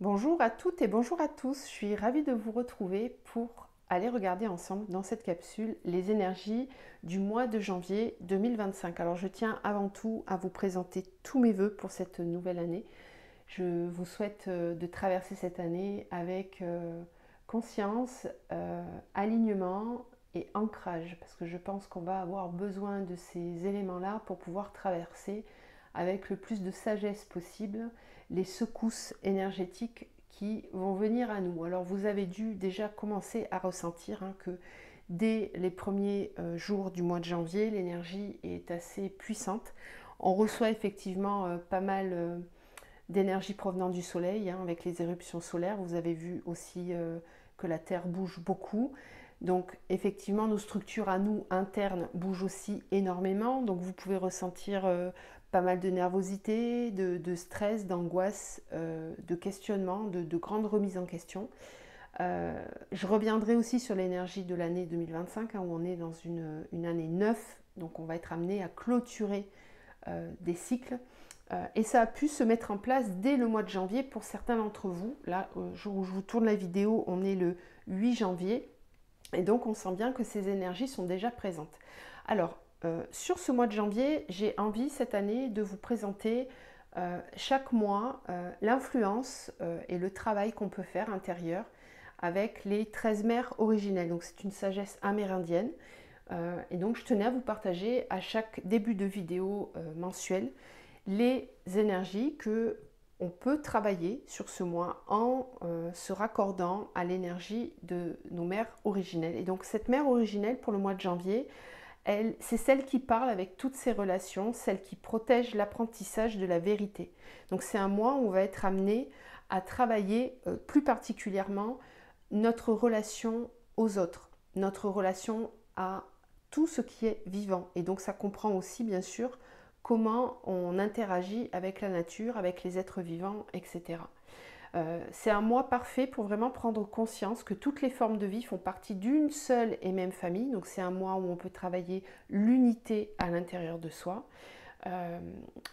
Bonjour à toutes et bonjour à tous, je suis ravie de vous retrouver pour aller regarder ensemble dans cette capsule les énergies du mois de janvier 2025. Alors je tiens avant tout à vous présenter tous mes vœux pour cette nouvelle année. Je vous souhaite de traverser cette année avec conscience, alignement et ancrage parce que je pense qu'on va avoir besoin de ces éléments-là pour pouvoir traverser avec le plus de sagesse possible les secousses énergétiques qui vont venir à nous. Alors vous avez dû déjà commencer à ressentir que dès les premiers jours du mois de janvier, l'énergie est assez puissante. On reçoit effectivement pas mal d'énergie provenant du soleil, avec les éruptions solaires. Vous avez vu aussi que la Terre bouge beaucoup. Donc effectivement, nos structures à nous internes bougent aussi énormément. Donc vous pouvez ressentir pas mal de nervosité, de stress, d'angoisse, de questionnement, de grandes remises en question. Je reviendrai aussi sur l'énergie de l'année 2025, où on est dans une année neuve. Donc on va être amené à clôturer des cycles. Et ça a pu se mettre en place dès le mois de janvier pour certains d'entre vous. Là, au jour où je vous tourne la vidéo, on est le 8 janvier. Et donc, on sent bien que ces énergies sont déjà présentes. Alors, sur ce mois de janvier, j'ai envie cette année de vous présenter chaque mois l'influence et le travail qu'on peut faire intérieur avec les 13 mères originelles. Donc, c'est une sagesse amérindienne. Et donc, je tenais à vous partager à chaque début de vidéo mensuelle les énergies que on peut travailler sur ce mois en se raccordant à l'énergie de nos mères originelles. Et donc cette mère originelle pour le mois de janvier, c'est celle qui parle avec toutes ses relations, celle qui protège l'apprentissage de la vérité. Donc c'est un mois où on va être amené à travailler plus particulièrement notre relation aux autres, notre relation à tout ce qui est vivant. Et donc ça comprend aussi bien sûr comment on interagit avec la nature, avec les êtres vivants, etc. C'est un mois parfait pour vraiment prendre conscience que toutes les formes de vie font partie d'une seule et même famille. Donc c'est un mois où on peut travailler l'unité à l'intérieur de soi.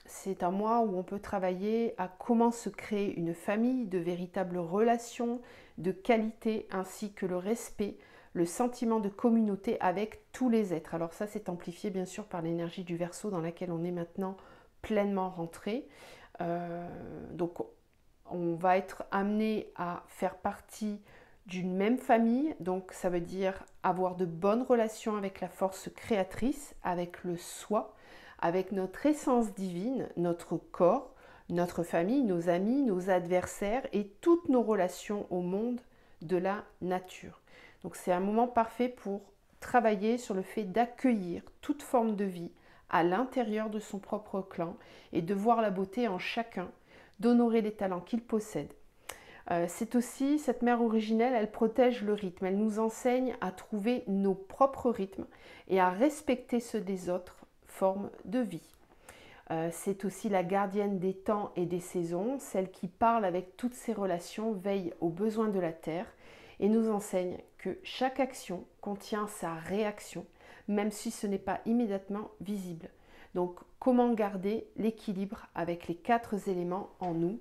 C'est un mois où on peut travailler à comment se créer une famille, de véritables relations de qualité, ainsi que le respect, le sentiment de communauté avec tous les êtres. Alors ça, c'est amplifié bien sûr par l'énergie du Verseau dans laquelle on est maintenant pleinement rentré. Donc on va être amené à faire partie d'une même famille, donc ça veut dire avoir de bonnes relations avec la force créatrice, avec le soi, avec notre essence divine, notre corps, notre famille, nos amis, nos adversaires et toutes nos relations au monde de la nature. Donc c'est un moment parfait pour travailler sur le fait d'accueillir toute forme de vie à l'intérieur de son propre clan et de voir la beauté en chacun, d'honorer les talents qu'il possède. C'est aussi, cette mère originelle, elle protège le rythme, elle nous enseigne à trouver nos propres rythmes et à respecter ceux des autres formes de vie. C'est aussi la gardienne des temps et des saisons, celle qui parle avec toutes ses relations, veille aux besoins de la terre et nous enseigne que chaque action contient sa réaction, même si ce n'est pas immédiatement visible. Donc, comment garder l'équilibre avec les 4 éléments en nous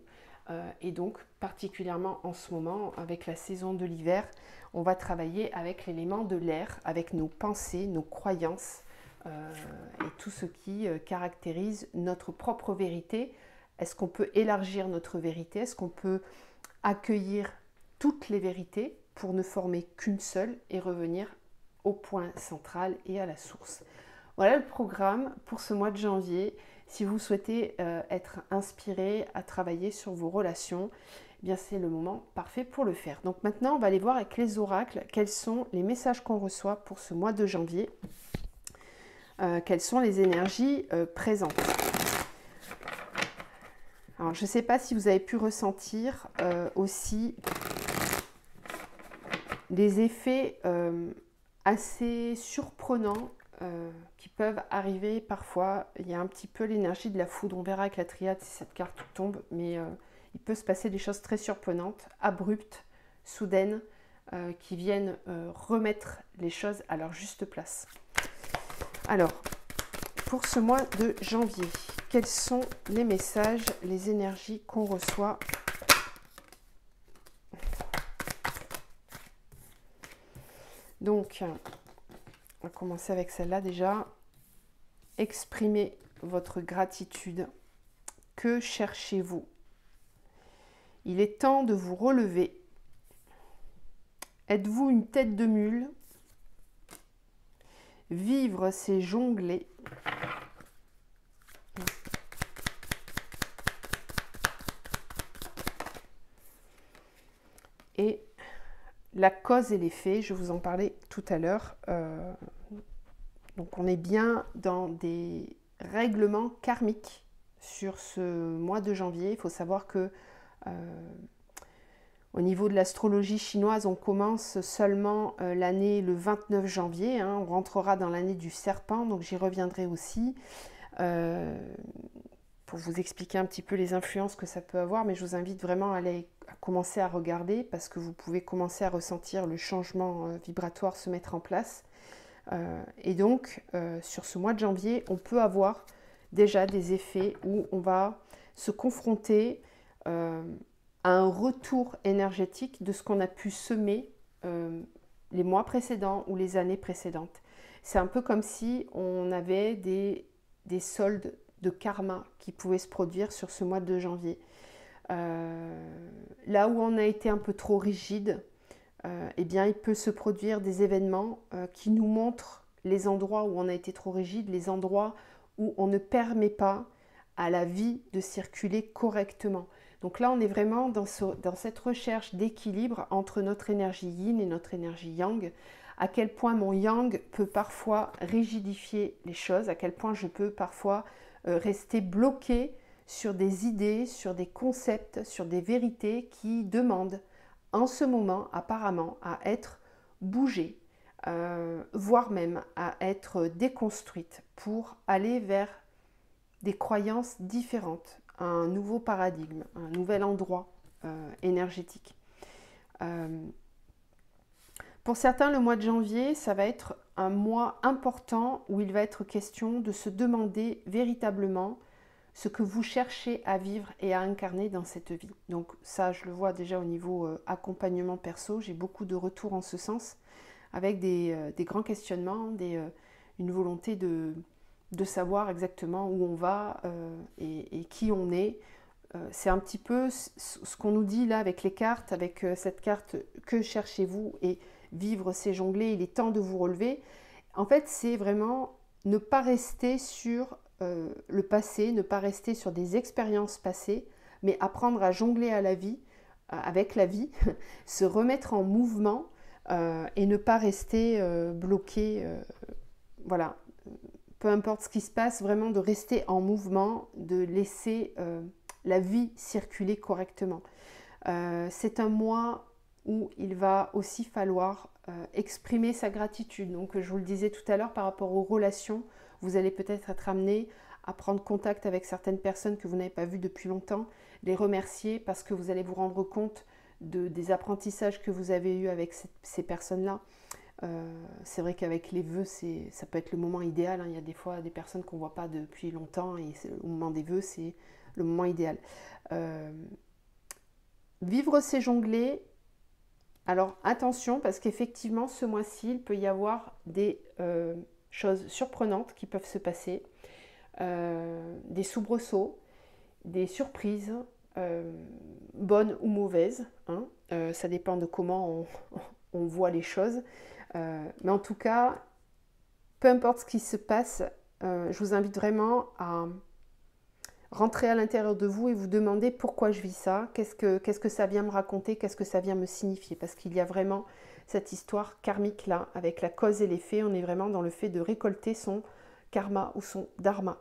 et donc, particulièrement en ce moment, avec la saison de l'hiver, on va travailler avec l'élément de l'air, avec nos pensées, nos croyances et tout ce qui caractérise notre propre vérité. Est-ce qu'on peut élargir notre vérité? Est-ce qu'on peut accueillir toutes les vérités pour ne former qu'une seule et revenir au point central et à la source? Voilà le programme pour ce mois de janvier. Si vous souhaitez être inspiré à travailler sur vos relations, eh bien c'est le moment parfait pour le faire. Donc maintenant, on va aller voir avec les oracles quels sont les messages qu'on reçoit pour ce mois de janvier. Quelles sont les énergies présentes. Alors, je ne sais pas si vous avez pu ressentir aussi des effets assez surprenants qui peuvent arriver parfois. Il y a un petit peu l'énergie de la foudre. On verra avec la triade si cette carte tombe, mais il peut se passer des choses très surprenantes, abruptes, soudaines, qui viennent remettre les choses à leur juste place. Alors, pour ce mois de janvier, quels sont les messages, les énergies qu'on reçoit Donc, on va commencer avec celle-là déjà. Exprimez votre gratitude. Que cherchez-vous? Il est temps de vous relever. Êtes-vous une tête de mule? Vivre, c'est jongler. Et la cause et l'effet, je vous en parlais tout à l'heure. Donc on est bien dans des règlements karmiques sur ce mois de janvier. Il faut savoir que au niveau de l'astrologie chinoise, on commence seulement l'année le 29 janvier. Hein, on rentrera dans l'année du serpent, donc j'y reviendrai aussi pour vous expliquer un petit peu les influences que ça peut avoir. Mais je vous invite vraiment à commencer à regarder parce que vous pouvez commencer à ressentir le changement vibratoire se mettre en place. Et donc, sur ce mois de janvier, on peut avoir déjà des effets où on va se confronter à un retour énergétique de ce qu'on a pu semer les mois précédents ou les années précédentes. C'est un peu comme si on avait des soldes de karma qui pouvaient se produire sur ce mois de janvier. Là où on a été un peu trop rigide, eh bien, il peut se produire des événements qui nous montrent les endroits où on a été trop rigide, les endroits où on ne permet pas à la vie de circuler correctement. Donc là, on est vraiment dans cette recherche d'équilibre entre notre énergie yin et notre énergie yang, à quel point mon yang peut parfois rigidifier les choses, à quel point je peux parfois rester bloqué sur des idées, sur des concepts, sur des vérités qui demandent en ce moment apparemment à être bougées, voire même à être déconstruites pour aller vers des croyances différentes, un nouveau paradigme, un nouvel endroit énergétique. Pour certains, le mois de janvier, ça va être un mois important où il va être question de se demander véritablement ce que vous cherchez à vivre et à incarner dans cette vie. Donc ça, je le vois déjà au niveau accompagnement perso, j'ai beaucoup de retours en ce sens, avec des grands questionnements, une volonté de savoir exactement où on va et qui on est. C'est un petit peu ce qu'on nous dit là avec les cartes, avec cette carte « Que cherchez-vous » et « Vivre, c'est jongler, il est temps de vous relever ». En fait, c'est vraiment ne pas rester sur le passé, ne pas rester sur des expériences passées, mais apprendre à jongler à la vie, avec la vie, se remettre en mouvement et ne pas rester bloqué. Voilà, peu importe ce qui se passe, vraiment de rester en mouvement, de laisser la vie circuler correctement. C'est un mois où il va aussi falloir exprimer sa gratitude. Donc je vous le disais tout à l'heure par rapport aux relations, vous allez peut-être être amené à prendre contact avec certaines personnes que vous n'avez pas vues depuis longtemps, les remercier parce que vous allez vous rendre compte des apprentissages que vous avez eus avec ces personnes-là. C'est vrai qu'avec les vœux, ça peut être le moment idéal. Hein. Il y a des fois des personnes qu'on ne voit pas depuis longtemps et au moment des vœux, c'est le moment idéal. Vivre, c'est jongler. Alors attention, parce qu'effectivement, ce mois-ci, il peut y avoir des choses surprenantes qui peuvent se passer, des soubresauts, des surprises, bonnes ou mauvaises. Hein. Ça dépend de comment on voit les choses. Mais en tout cas, peu importe ce qui se passe, je vous invite vraiment à rentrer à l'intérieur de vous et vous demander pourquoi je vis ça, qu'est-ce que ça vient me raconter, qu'est-ce que ça vient me signifier. Parce qu'il y a vraiment cette histoire karmique là, avec la cause et l'effet. On est vraiment dans le fait de récolter son karma ou son dharma.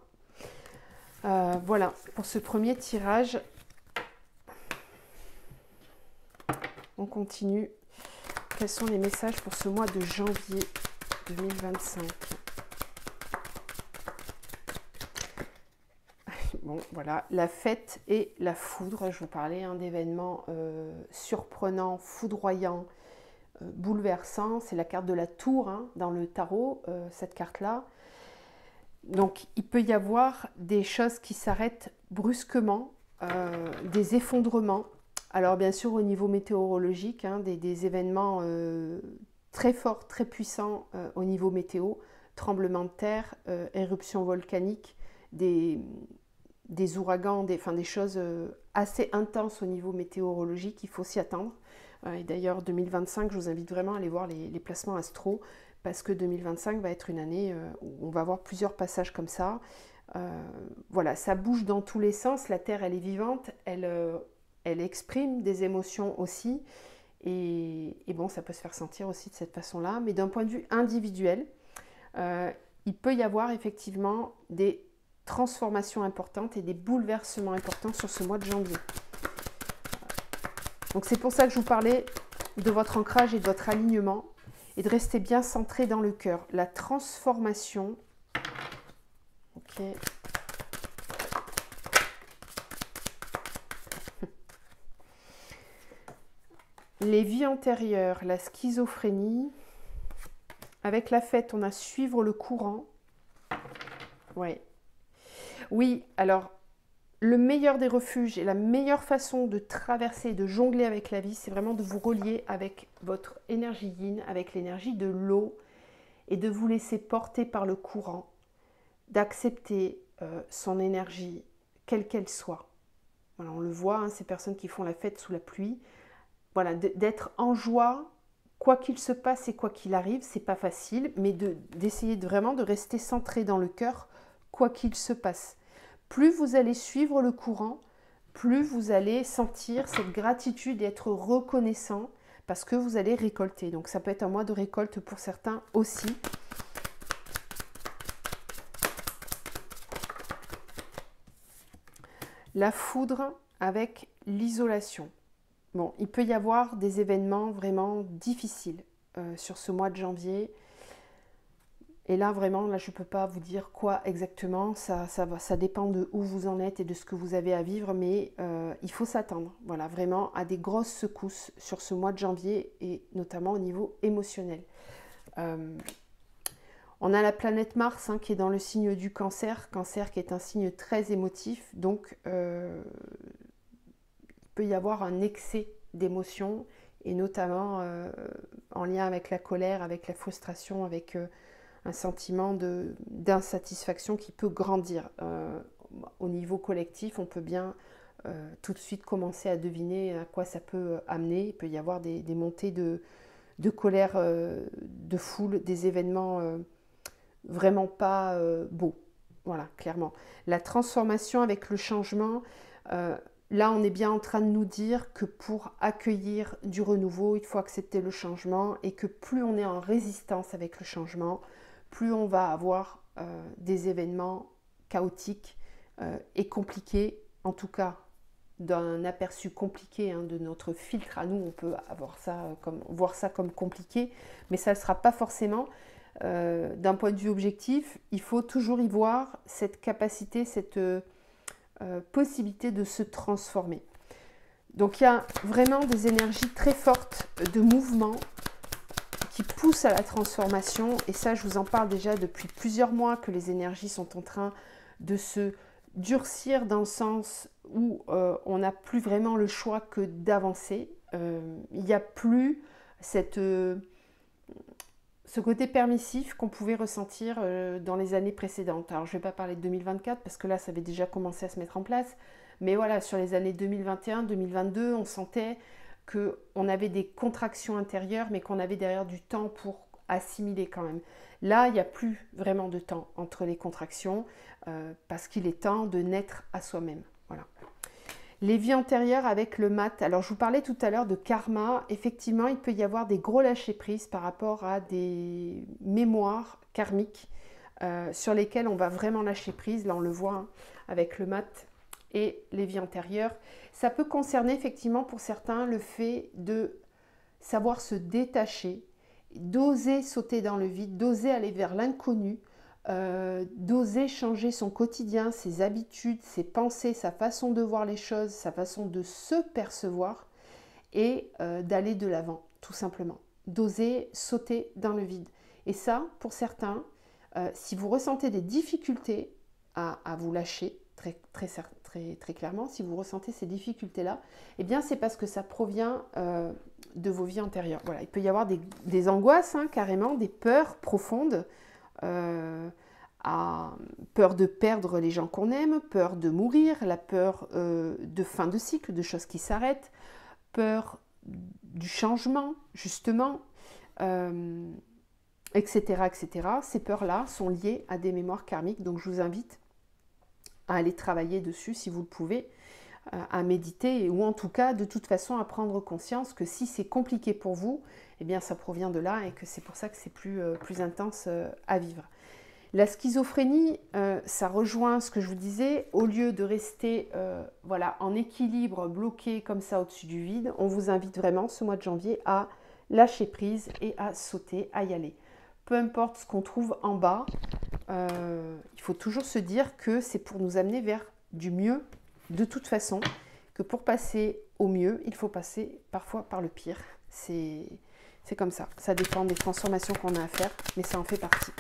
Voilà, pour ce premier tirage. On continue. Quels sont les messages pour ce mois de janvier 2025? Bon, voilà, la fête et la foudre. Je vous parlais d'événements surprenants, foudroyants, bouleversants. C'est la carte de la tour hein, dans le tarot, cette carte-là. Donc, il peut y avoir des choses qui s'arrêtent brusquement, des effondrements. Alors, bien sûr, au niveau météorologique, hein, des événements très fort, très puissant au niveau météo, tremblements de terre, éruptions volcaniques, des ouragans, des choses assez intenses au niveau météorologique, il faut s'y attendre. Et d'ailleurs, 2025, je vous invite vraiment à aller voir les placements astro, parce que 2025 va être une année où on va avoir plusieurs passages comme ça. Voilà, ça bouge dans tous les sens, la Terre, elle est vivante, elle exprime des émotions aussi, et bon, ça peut se faire sentir aussi de cette façon-là, mais d'un point de vue individuel, il peut y avoir effectivement des transformations importantes et des bouleversements importants sur ce mois de janvier. Donc c'est pour ça que je vous parlais de votre ancrage et de votre alignement et de rester bien centré dans le cœur. La transformation, ok. Les vies antérieures, la schizophrénie. Avec la fête, on a suivre le courant. Ouais. Oui, alors, le meilleur des refuges et la meilleure façon de traverser, de jongler avec la vie, c'est vraiment de vous relier avec votre énergie yin, avec l'énergie de l'eau, et de vous laisser porter par le courant, d'accepter son énergie, quelle qu'elle soit. Voilà, on le voit, hein, ces personnes qui font la fête sous la pluie, voilà, d'être en joie, quoi qu'il se passe et quoi qu'il arrive, c'est pas facile, mais d'essayer vraiment de rester centré dans le cœur, quoi qu'il se passe. Plus vous allez suivre le courant, plus vous allez sentir cette gratitude et être reconnaissant parce que vous allez récolter. Donc ça peut être un mois de récolte pour certains aussi. La foudre avec l'isolation. Bon, il peut y avoir des événements vraiment difficiles sur ce mois de janvier. Et là, vraiment, là, je ne peux pas vous dire quoi exactement. Ça dépend de où vous en êtes et de ce que vous avez à vivre. Mais il faut s'attendre, voilà, vraiment à des grosses secousses sur ce mois de janvier et notamment au niveau émotionnel. On a la planète Mars hein, qui est dans le signe du Cancer. Cancer qui est un signe très émotif. Donc, il peut y avoir un excès d'émotions et notamment en lien avec la colère, avec la frustration, avec un sentiment d'insatisfaction qui peut grandir. Au niveau collectif, on peut bien tout de suite commencer à deviner à quoi ça peut amener. Il peut y avoir des montées de colère de foule, des événements vraiment pas beaux. Voilà, clairement. La transformation avec le changement, là on est bien en train de nous dire que pour accueillir du renouveau, il faut accepter le changement et que plus on est en résistance avec le changement, plus on va avoir des événements chaotiques et compliqués, en tout cas d'un aperçu compliqué hein, de notre filtre à nous, on peut voir ça comme compliqué, mais ça ne sera pas forcément. D'un point de vue objectif, il faut toujours y voir cette capacité, cette possibilité de se transformer. Donc il y a vraiment des énergies très fortes de mouvement qui poussent à la transformation, et ça je vous en parle déjà depuis plusieurs mois que les énergies sont en train de se durcir dans le sens où on n'a plus vraiment le choix que d'avancer. Il n'y a plus ce côté permissif qu'on pouvait ressentir dans les années précédentes. Alors je ne vais pas parler de 2024 parce que là ça avait déjà commencé à se mettre en place, mais voilà, sur les années 2021, 2022, on sentait qu'on avait des contractions intérieures, mais qu'on avait derrière du temps pour assimiler quand même. Là, il n'y a plus vraiment de temps entre les contractions parce qu'il est temps de naître à soi-même. Voilà. Les vies antérieures avec le mat. Alors, je vous parlais tout à l'heure de karma. Effectivement, il peut y avoir des gros lâcher-prise par rapport à des mémoires karmiques sur lesquelles on va vraiment lâcher prise. Là, on le voit hein, avec le mat et les vies antérieures. Ça peut concerner effectivement pour certains le fait de savoir se détacher, d'oser sauter dans le vide, d'oser aller vers l'inconnu, d'oser changer son quotidien, ses habitudes, ses pensées, sa façon de voir les choses, sa façon de se percevoir et d'aller de l'avant, tout simplement. D'oser sauter dans le vide. Et ça, pour certains, si vous ressentez des difficultés à vous lâcher, très clairement, si vous ressentez ces difficultés-là, eh bien c'est parce que ça provient de vos vies antérieures. Voilà, il peut y avoir des angoisses, hein, carrément, des peurs profondes, peur de perdre les gens qu'on aime, peur de mourir, la peur de fin de cycle, de choses qui s'arrêtent, peur du changement, justement, etc., etc. Ces peurs-là sont liées à des mémoires karmiques, donc je vous invite à aller travailler dessus si vous le pouvez, à méditer, ou en tout cas, de toute façon, à prendre conscience que si c'est compliqué pour vous, eh bien ça provient de là et que c'est pour ça que c'est plus intense à vivre. La schizophrénie, ça rejoint ce que je vous disais, au lieu de rester voilà, en équilibre, bloqué comme ça au-dessus du vide, on vous invite vraiment ce mois de janvier à lâcher prise et à sauter, à y aller. Peu importe ce qu'on trouve en bas, il faut toujours se dire que c'est pour nous amener vers du mieux, de toute façon, que pour passer au mieux, il faut passer parfois par le pire. C'est comme ça, ça dépend des transformations qu'on a à faire, mais ça en fait partie.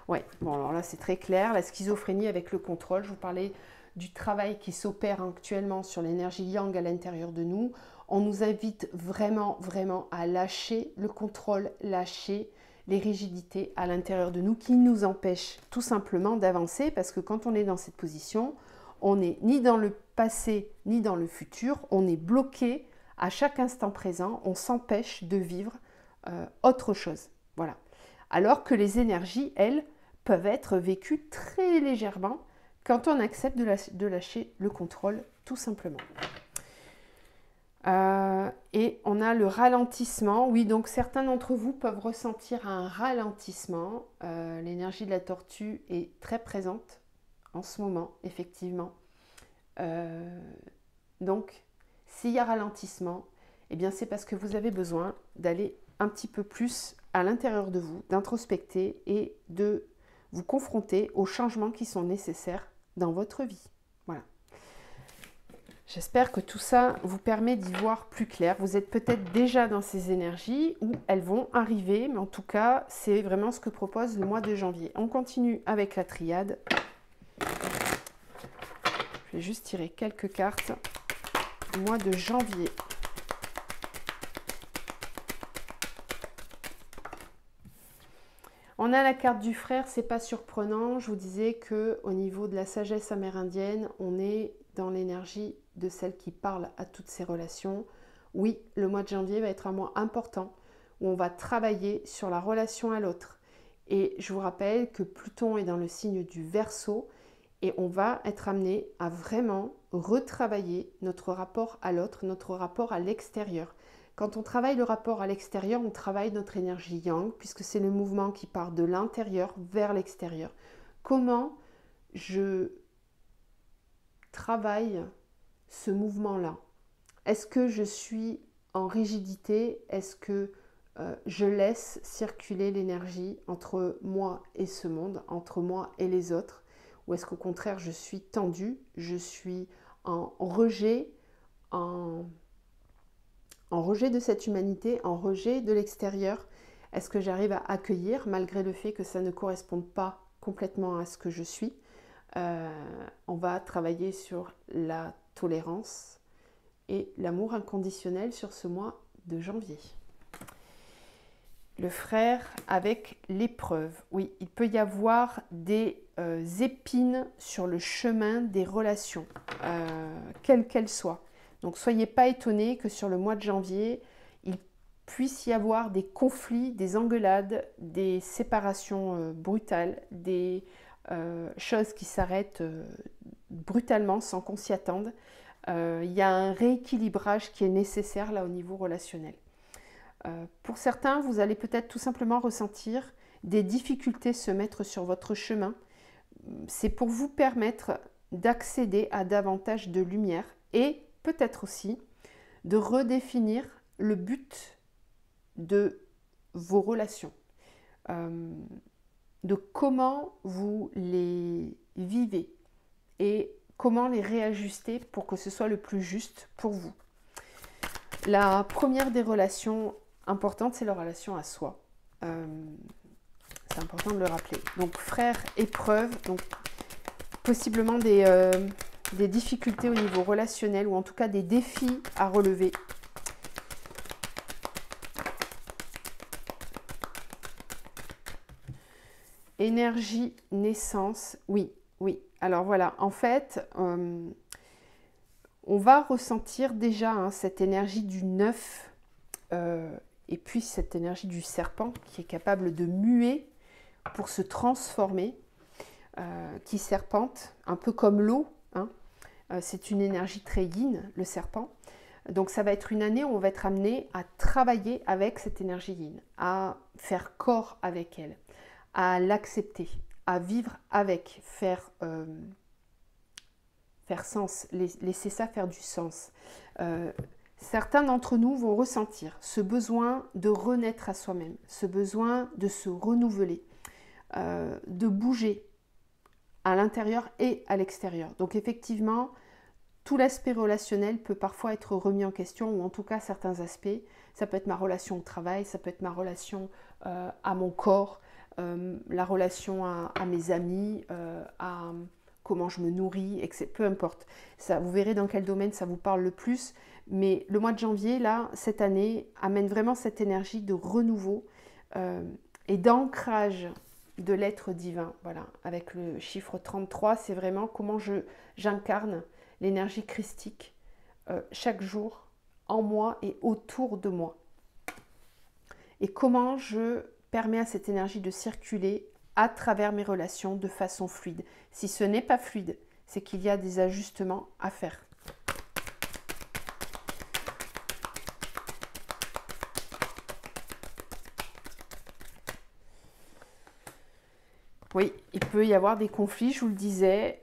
Ouais, bon alors là c'est très clair, la schizophrénie avec le contrôle, je vous parlais du travail qui s'opère actuellement sur l'énergie yang à l'intérieur de nous. On nous invite vraiment, vraiment à lâcher le contrôle, lâcher les rigidités à l'intérieur de nous qui nous empêchent tout simplement d'avancer, parce que quand on est dans cette position, on n'est ni dans le passé ni dans le futur, on est bloqué à chaque instant présent, on s'empêche de vivre autre chose. Voilà. Alors que les énergies, elles, peuvent être vécues très légèrement quand on accepte de lâcher le contrôle, tout simplement. Et on a le ralentissement. Oui, donc certains d'entre vous peuvent ressentir un ralentissement. L'énergie de la tortue est très présente en ce moment, effectivement. Donc, s'il y a ralentissement, eh bien c'est parce que vous avez besoin d'aller un petit peu plus à l'intérieur de vous, d'introspecter et de vous confronter aux changements qui sont nécessaires dans votre vie. Voilà. J'espère que tout ça vous permet d'y voir plus clair. Vous êtes peut-être déjà dans ces énergies ou elles vont arriver, mais en tout cas, c'est vraiment ce que propose le mois de janvier. On continue avec la triade. Je vais juste tirer quelques cartes. Mois de janvier. On a la carte du frère, c'est pas surprenant. Je vous disais que au niveau de la sagesse amérindienne, on est dans l'énergie de celle qui parle à toutes ces relations. Oui, le mois de janvier va être un mois important où on va travailler sur la relation à l'autre. Et je vous rappelle que Pluton est dans le signe du Verseau et on va être amené à vraiment retravailler notre rapport à l'autre, notre rapport à l'extérieur. Quand on travaille le rapport à l'extérieur, on travaille notre énergie yang, puisque c'est le mouvement qui part de l'intérieur vers l'extérieur. Comment je travaille ce mouvement-là? Est-ce que je suis en rigidité? Est-ce que je laisse circuler l'énergie entre moi et ce monde, entre moi et les autres? Ou est-ce qu'au contraire, je suis tendue, je suis en rejet, en rejet de cette humanité, en rejet de l'extérieur? Est-ce que j'arrive à accueillir malgré le fait que ça ne corresponde pas complètement à ce que je suis? On va travailler sur la tolérance et l'amour inconditionnel sur ce mois de janvier. Le frère avec l'épreuve. Oui, il peut y avoir des épines sur le chemin des relations, quelles qu'elles soient. Donc, soyez pas étonnés que sur le mois de janvier, il puisse y avoir des conflits, des engueulades, des séparations brutales, des choses qui s'arrêtent brutalement sans qu'on s'y attende. Il y a un rééquilibrage qui est nécessaire là au niveau relationnel. Pour certains, vous allez peut-être tout simplement ressentir des difficultés se mettre sur votre chemin. C'est pour vous permettre d'accéder à davantage de lumière et peut-être aussi de redéfinir le but de vos relations, de comment vous les vivez et comment les réajuster pour que ce soit le plus juste pour vous. La première des relations importantes, c'est la relation à soi. C'est important de le rappeler. Donc, frère, épreuve. Donc, possiblement des difficultés au niveau relationnel ou en tout cas des défis à relever. Énergie, naissance, oui, oui. Alors voilà, en fait, on va ressentir déjà hein, cette énergie du 9 et puis cette énergie du serpent qui est capable de muer pour se transformer, qui serpente, un peu comme l'eau. Hein. C'est une énergie très yin, le serpent. Donc ça va être une année où on va être amené à travailler avec cette énergie yin, à faire corps avec elle, à l'accepter, à vivre avec, faire sens, laisser ça faire du sens. Certains d'entre nous vont ressentir ce besoin de renaître à soi-même, ce besoin de se renouveler, de bouger à l'intérieur et à l'extérieur. Donc effectivement, tout l'aspect relationnel peut parfois être remis en question, ou en tout cas certains aspects. Ça peut être ma relation au travail, ça peut être ma relation à mon corps, la relation à mes amis, à comment je me nourris, etc. Peu importe. Ça, vous verrez dans quel domaine ça vous parle le plus. Mais le mois de janvier, là, cette année, amène vraiment cette énergie de renouveau et d'ancrage de l'être divin. Voilà, avec le chiffre 33, c'est vraiment comment j'incarne l'énergie christique chaque jour, en moi et autour de moi. Et comment je permets à cette énergie de circuler à travers mes relations de façon fluide. Si ce n'est pas fluide, c'est qu'il y a des ajustements à faire. Oui, il peut y avoir des conflits, je vous le disais,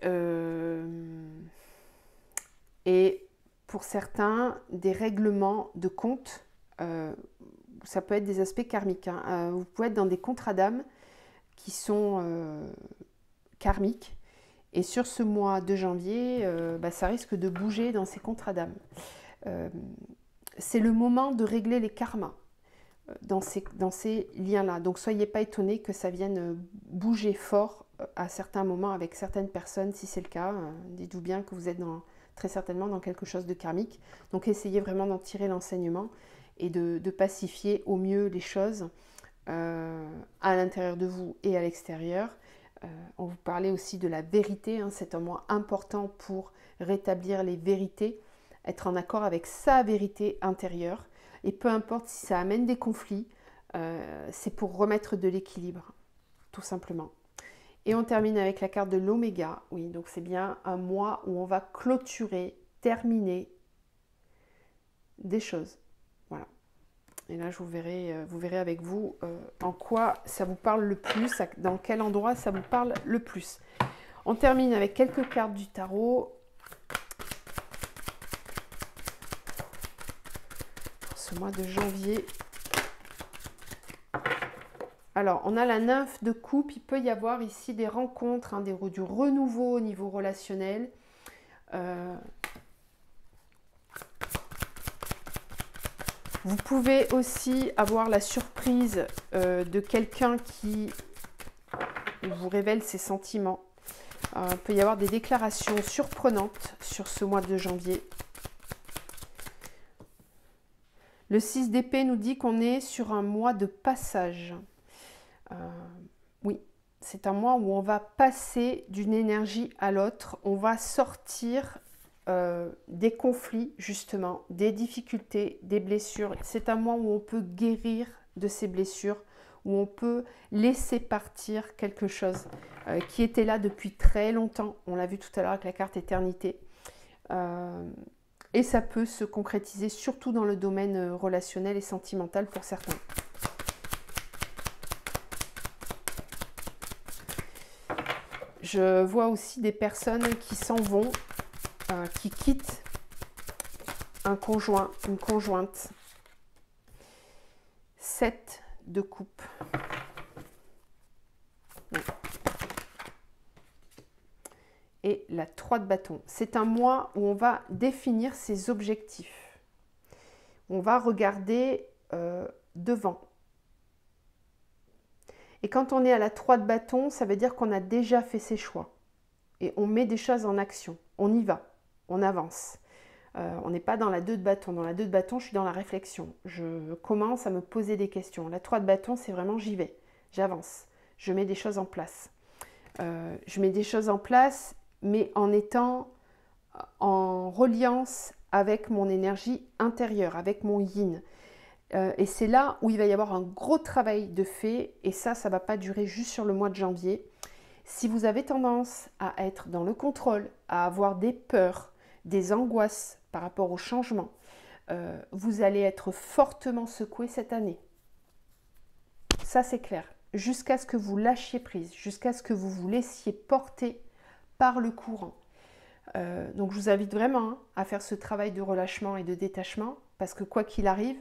et pour certains, des règlements de compte, ça peut être des aspects karmiques. Hein. Vous pouvez être dans des contrats d'âme qui sont karmiques, et sur ce mois de janvier, ça risque de bouger dans ces contrats d'âme. C'est le moment de régler les karmas dans ces liens-là. Donc, soyez pas étonnés que ça vienne bouger fort à certains moments avec certaines personnes. Si c'est le cas, dites-vous bien que vous êtes très certainement dans quelque chose de karmique. Donc, essayez vraiment d'en tirer l'enseignement et de pacifier au mieux les choses à l'intérieur de vous et à l'extérieur. On vous parlait aussi de la vérité. Hein, c'est un mois important pour rétablir les vérités, être en accord avec sa vérité intérieure. Et peu importe si ça amène des conflits, c'est pour remettre de l'équilibre, tout simplement. Et on termine avec la carte de l'Oméga. Oui, donc c'est bien un mois où on va clôturer, terminer des choses. Voilà. Et là, vous verrez avec vous en quoi ça vous parle le plus, dans quel endroit ça vous parle le plus. On termine avec quelques cartes du tarot. Mois de janvier. Alors, on a la nymphe de coupe. Il peut y avoir ici des rencontres, hein, du renouveau au niveau relationnel. Vous pouvez aussi avoir la surprise de quelqu'un qui vous révèle ses sentiments. Il peut y avoir des déclarations surprenantes sur ce mois de janvier. Le 6 d'épée nous dit qu'on est sur un mois de passage. Oui, c'est un mois où on va passer d'une énergie à l'autre. On va sortir des conflits, justement, des difficultés, des blessures. C'est un mois où on peut guérir de ces blessures, où on peut laisser partir quelque chose qui était là depuis très longtemps. On l'a vu tout à l'heure avec la carte éternité. Et ça peut se concrétiser surtout dans le domaine relationnel et sentimental pour certains. Je vois aussi des personnes qui s'en vont, qui quittent un conjoint, une conjointe. 7 de coupe. Et la 3 de bâton. C'est un mois où on va définir ses objectifs. On va regarder devant. Et quand on est à la 3 de bâton, ça veut dire qu'on a déjà fait ses choix. et on met des choses en action. On y va, on avance. On n'est pas dans la 2 de bâton. Dans la 2 de bâton, je suis dans la réflexion. Je commence à me poser des questions. La 3 de bâton, c'est vraiment j'y vais, j'avance. Je mets des choses en place. Je mets des choses en place, mais en étant en reliance avec mon énergie intérieure, avec mon yin. Et c'est là où il va y avoir un gros travail de fait, et ça ne va pas durer juste sur le mois de janvier. Si vous avez tendance à être dans le contrôle, à avoir des peurs, des angoisses par rapport au changement, vous allez être fortement secoué cette année. Ça, c'est clair. Jusqu'à ce que vous lâchiez prise, jusqu'à ce que vous vous laissiez porter par le courant. Donc, je vous invite vraiment à faire ce travail de relâchement et de détachement, parce que quoi qu'il arrive,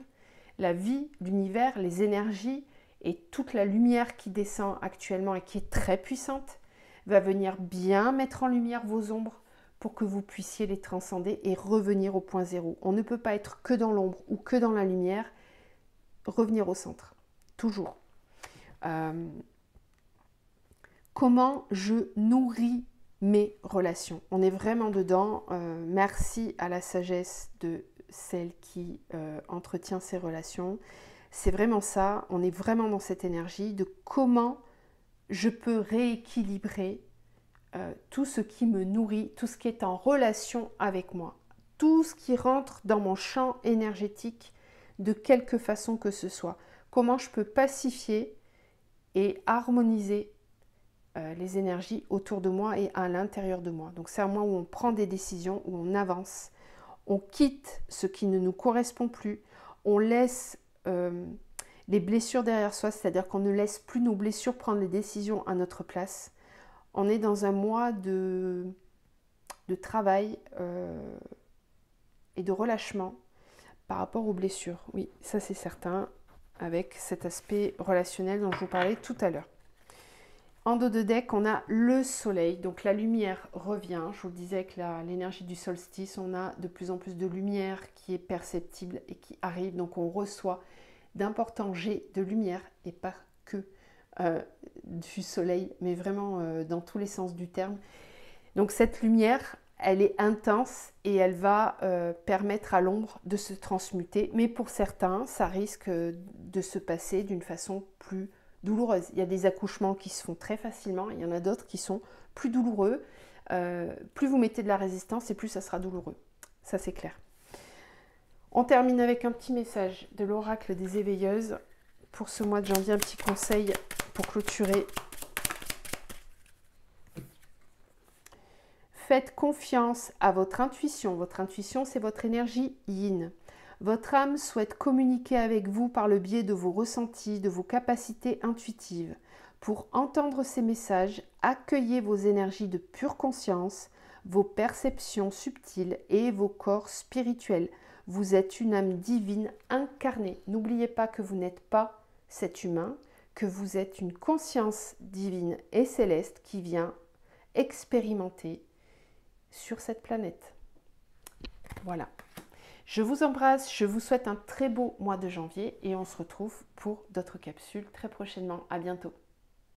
la vie, l'univers, les énergies et toute la lumière qui descend actuellement et qui est très puissante, va venir bien mettre en lumière vos ombres pour que vous puissiez les transcender et revenir au point zéro. On ne peut pas être que dans l'ombre ou que dans la lumière, revenir au centre, toujours. Comment je nourris mes relations? On est vraiment dedans. Merci à la sagesse de celle qui entretient ses relations. C'est vraiment ça, on est vraiment dans cette énergie de comment je peux rééquilibrer tout ce qui me nourrit, tout ce qui est en relation avec moi, tout ce qui rentre dans mon champ énergétique de quelque façon que ce soit. Comment je peux pacifier et harmoniser les énergies autour de moi et à l'intérieur de moi. Donc c'est un moment où on prend des décisions, où on avance, on quitte ce qui ne nous correspond plus, on laisse les blessures derrière soi, c'est-à-dire qu'on ne laisse plus nos blessures prendre les décisions à notre place. On est dans un mois de travail et de relâchement par rapport aux blessures. Oui, ça c'est certain, avec cet aspect relationnel dont je vous parlais tout à l'heure. En dos de deck, on a le soleil, donc la lumière revient. Je vous le disais avec l'énergie du solstice, on a de plus en plus de lumière qui est perceptible et qui arrive. Donc on reçoit d'importants jets de lumière et pas que du soleil, mais vraiment dans tous les sens du terme. Donc cette lumière, elle est intense et elle va permettre à l'ombre de se transmuter. Mais pour certains, ça risque de se passer d'une façon plus douloureuse. Il y a des accouchements qui se font très facilement, il y en a d'autres qui sont plus douloureux. Plus vous mettez de la résistance et plus ça sera douloureux. Ça c'est clair. On termine avec un petit message de l'oracle des éveilleuses pour ce mois de janvier, un petit conseil pour clôturer. Faites confiance à votre intuition. Votre intuition, c'est votre énergie yin. Votre âme souhaite communiquer avec vous par le biais de vos ressentis, de vos capacités intuitives. Pour entendre ces messages, accueillez vos énergies de pure conscience, vos perceptions subtiles et vos corps spirituels. Vous êtes une âme divine incarnée. N'oubliez pas que vous n'êtes pas cet humain, que vous êtes une conscience divine et céleste qui vient expérimenter sur cette planète. Voilà. Je vous embrasse, je vous souhaite un très beau mois de janvier et on se retrouve pour d'autres capsules très prochainement. À bientôt.